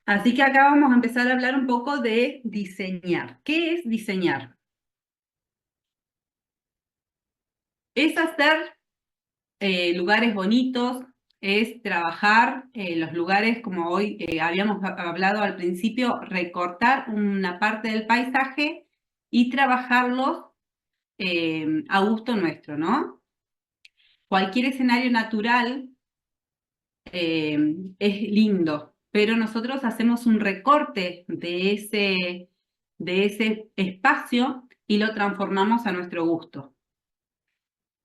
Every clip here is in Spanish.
Así que acá vamos a empezar a hablar un poco de diseñar. ¿Qué es diseñar? Es hacer lugares bonitos, es trabajar los lugares, como hoy habíamos hablado al principio, recortar una parte del paisaje y trabajarlos a gusto nuestro, ¿no? Cualquier escenario natural es lindo, pero nosotros hacemos un recorte de ese espacio y lo transformamos a nuestro gusto.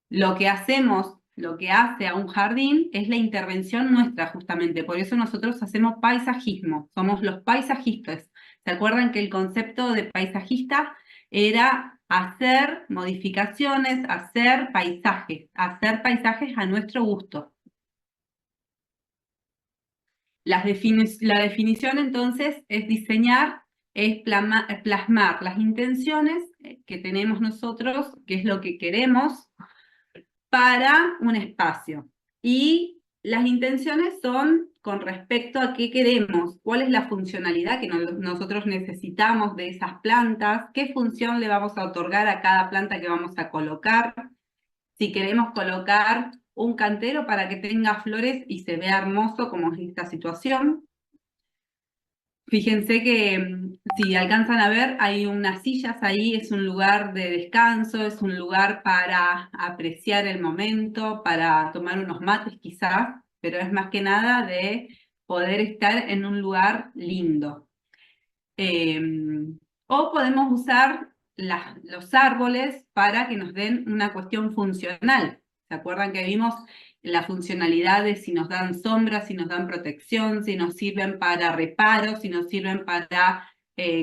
Lo que hacemos, lo que hace a un jardín es la intervención nuestra justamente, por eso nosotros hacemos paisajismo, somos los paisajistas. ¿Se acuerdan que el concepto de paisajista era hacer modificaciones, hacer paisajes a nuestro gusto? La definición entonces es diseñar, es plasmar las intenciones que tenemos nosotros, qué es lo que queremos para un espacio. Y las intenciones son con respecto a qué queremos, cuál es la funcionalidad que nosotros necesitamos de esas plantas, qué función le vamos a otorgar a cada planta que vamos a colocar, si queremos colocar un cantero para que tenga flores y se vea hermoso como es esta situación. Fíjense que si alcanzan a ver, hay unas sillas ahí, es un lugar de descanso, es un lugar para apreciar el momento, para tomar unos mates quizás, pero es más que nada de poder estar en un lugar lindo. Eh, o podemos usar los árboles para que nos den una cuestión funcional. ¿Se acuerdan que vimos la funcionalidad de si nos dan sombra, si nos dan protección, si nos sirven para reparos, si nos sirven para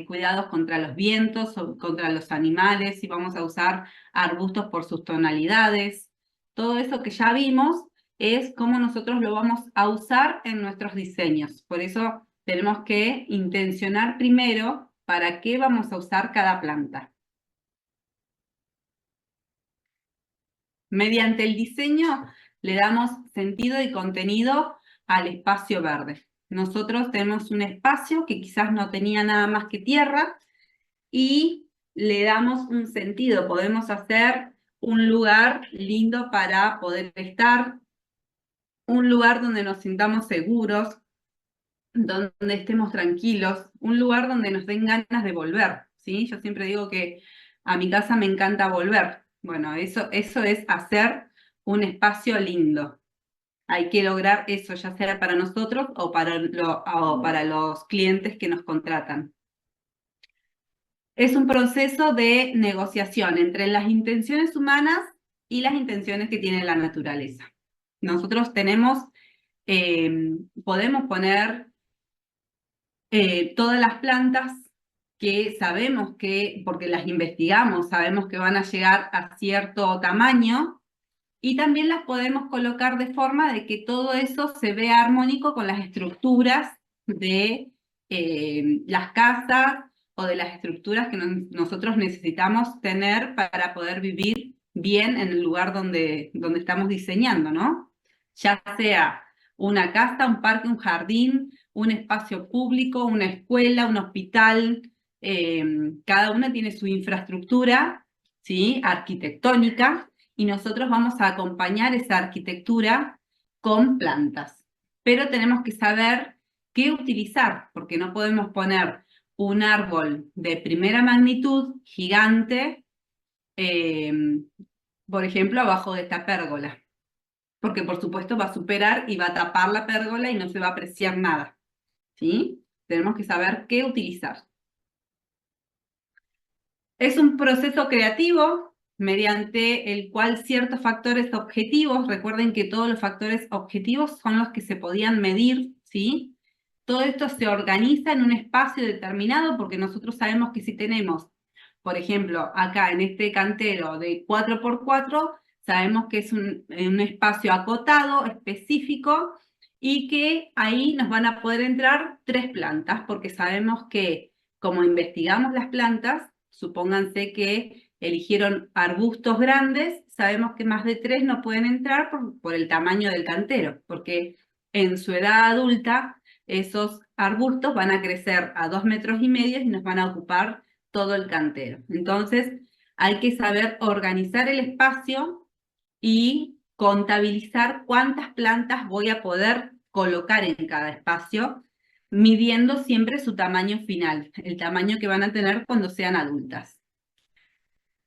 cuidados contra los vientos o contra los animales, si vamos a usar arbustos por sus tonalidades? Todo eso que ya vimos es cómo nosotros lo vamos a usar en nuestros diseños. Por eso tenemos que intencionar primero para qué vamos a usar cada planta. Mediante el diseño le damos sentido y contenido al espacio verde. Nosotros tenemos un espacio que quizás no tenía nada más que tierra y le damos un sentido. Podemos hacer un lugar lindo para poder estar, un lugar donde nos sintamos seguros, donde estemos tranquilos, un lugar donde nos den ganas de volver, ¿sí? Yo siempre digo que a mi casa me encanta volver. Bueno, eso es hacer un espacio lindo. Hay que lograr eso, ya sea para nosotros o para los clientes que nos contratan. Es un proceso de negociación entre las intenciones humanas y las intenciones que tiene la naturaleza. Nosotros podemos poner todas las plantas que sabemos que, porque las investigamos, sabemos que van a llegar a cierto tamaño y también las podemos colocar de forma de que todo eso se vea armónico con las estructuras de las casas o de las estructuras que nosotros necesitamos tener para poder vivir bien en el lugar donde estamos diseñando, ¿no? Ya sea una casa, un parque, un jardín, un espacio público, una escuela, un hospital, cada una tiene su infraestructura, ¿sí? Arquitectónica, y nosotros vamos a acompañar esa arquitectura con plantas. Pero tenemos que saber qué utilizar, porque no podemos poner un árbol de primera magnitud, gigante, eh, por ejemplo, abajo de esta pérgola, porque por supuesto va a superar y va a tapar la pérgola y no se va a apreciar nada, ¿sí? Tenemos que saber qué utilizar. Es un proceso creativo mediante el cual ciertos factores objetivos, recuerden que todos los factores objetivos son los que se podían medir, ¿sí? Todo esto se organiza en un espacio determinado porque nosotros sabemos que si tenemos, por ejemplo, acá en este cantero de 4x4, sabemos que es un espacio acotado, específico, y que ahí nos van a poder entrar 3 plantas porque sabemos que como investigamos las plantas, supónganse que eligieron arbustos grandes, sabemos que más de 3 no pueden entrar por el tamaño del cantero, porque en su edad adulta esos arbustos van a crecer a 2,5 metros y nos van a ocupar todo el cantero. Entonces, hay que saber organizar el espacio y contabilizar cuántas plantas voy a poder colocar en cada espacio, midiendo siempre su tamaño final, el tamaño que van a tener cuando sean adultas.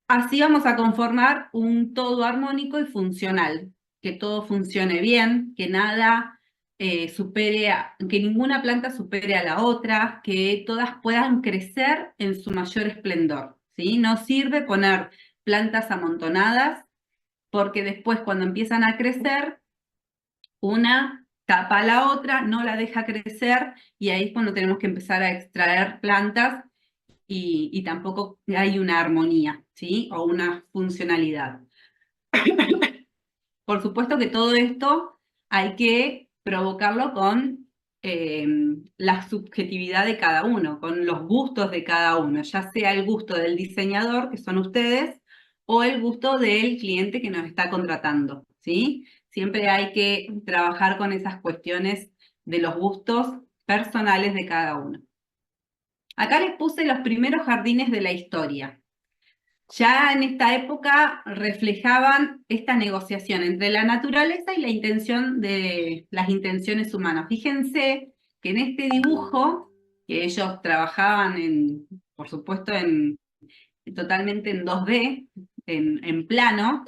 Así vamos a conformar un todo armónico y funcional, que todo funcione bien, que nada que ninguna planta supere a la otra, que todas puedan crecer en su mayor esplendor, ¿sí? No sirve poner plantas amontonadas porque después cuando empiezan a crecer, una tapa a la otra, no la deja crecer y ahí es cuando tenemos que empezar a extraer plantas y tampoco hay una armonía, ¿sí? O una funcionalidad. Por supuesto que todo esto hay que provocarlo con la subjetividad de cada uno, con los gustos de cada uno, ya sea el gusto del diseñador, que son ustedes, o el gusto del cliente que nos está contratando, ¿sí? Siempre hay que trabajar con esas cuestiones de los gustos personales de cada uno. Acá les puse los primeros jardines de la historia. Ya en esta época reflejaban esta negociación entre la naturaleza y la intención de las intenciones humanas. Fíjense que en este dibujo, que ellos trabajaban por supuesto, totalmente en 2D, en plano,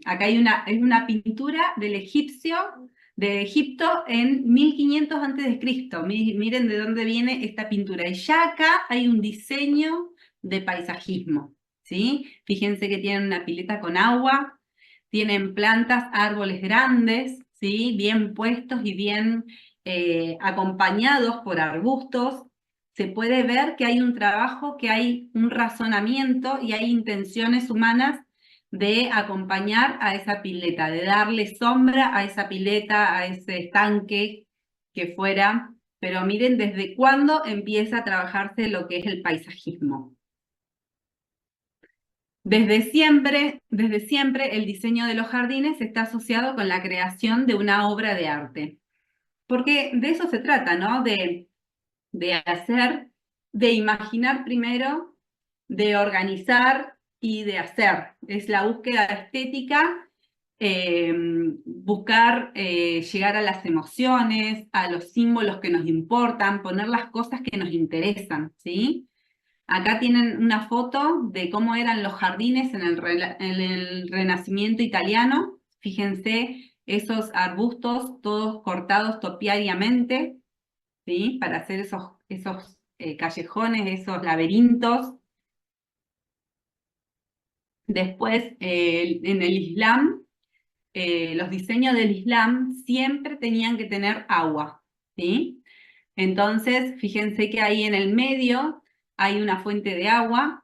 acá hay una pintura del egipcio, de Egipto en 1500 a.C. Miren de dónde viene esta pintura. Y ya acá hay un diseño de paisajismo, ¿sí? Fíjense que tienen una pileta con agua, tienen plantas, árboles grandes, ¿sí? Bien puestos y bien acompañados por arbustos. Se puede ver que hay un trabajo, que hay un razonamiento y hay intenciones humanas de acompañar a esa pileta, de darle sombra a esa pileta, a ese estanque que fuera. Pero miren desde cuándo empieza a trabajarse lo que es el paisajismo. Desde siempre el diseño de los jardines está asociado con la creación de una obra de arte. Porque de eso se trata, ¿no? De imaginar primero, de organizar y de hacer. Es la búsqueda estética, buscar llegar a las emociones, a los símbolos que nos importan, poner las cosas que nos interesan, ¿sí? Acá tienen una foto de cómo eran los jardines en el Renacimiento italiano. Fíjense esos arbustos todos cortados topiariamente, ¿sí? Para hacer esos callejones, esos laberintos. Después, en el Islam, los diseños del Islam siempre tenían que tener agua, ¿sí? Entonces, fíjense que ahí en el medio hay una fuente de agua,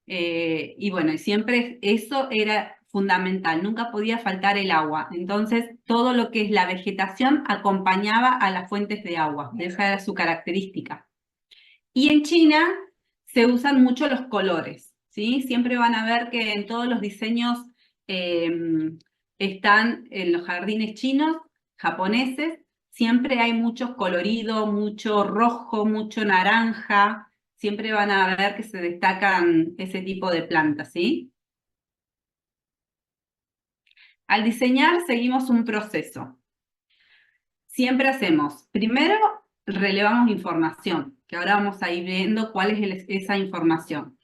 y bueno, siempre eso era fundamental, nunca podía faltar el agua. Entonces, todo lo que es la vegetación acompañaba a las fuentes de agua, esa era su característica. Y en China se usan mucho los colores, ¿sí? Siempre van a ver que en todos los diseños eh, están en los jardines chinos, japoneses, siempre hay mucho colorido, mucho rojo, mucho naranja, siempre van a ver que se destacan ese tipo de plantas, ¿sí? Al diseñar seguimos un proceso. Siempre hacemos, primero relevamos información, que ahora vamos a ir viendo cuál es esa información.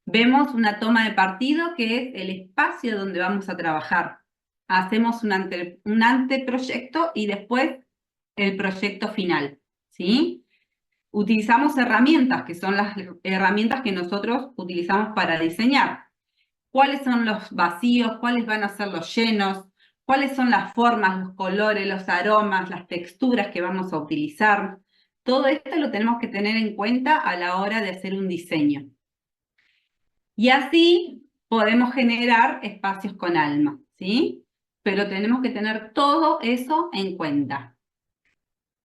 Vemos una toma de partido, que es el espacio donde vamos a trabajar. Hacemos un anteproyecto y después el proyecto final, ¿sí? Utilizamos herramientas, que son las herramientas que nosotros utilizamos para diseñar. ¿Cuáles son los vacíos? ¿Cuáles van a ser los llenos? ¿Cuáles son las formas, los colores, los aromas, las texturas que vamos a utilizar? Todo esto lo tenemos que tener en cuenta a la hora de hacer un diseño. Y así podemos generar espacios con alma, ¿sí? Pero tenemos que tener todo eso en cuenta.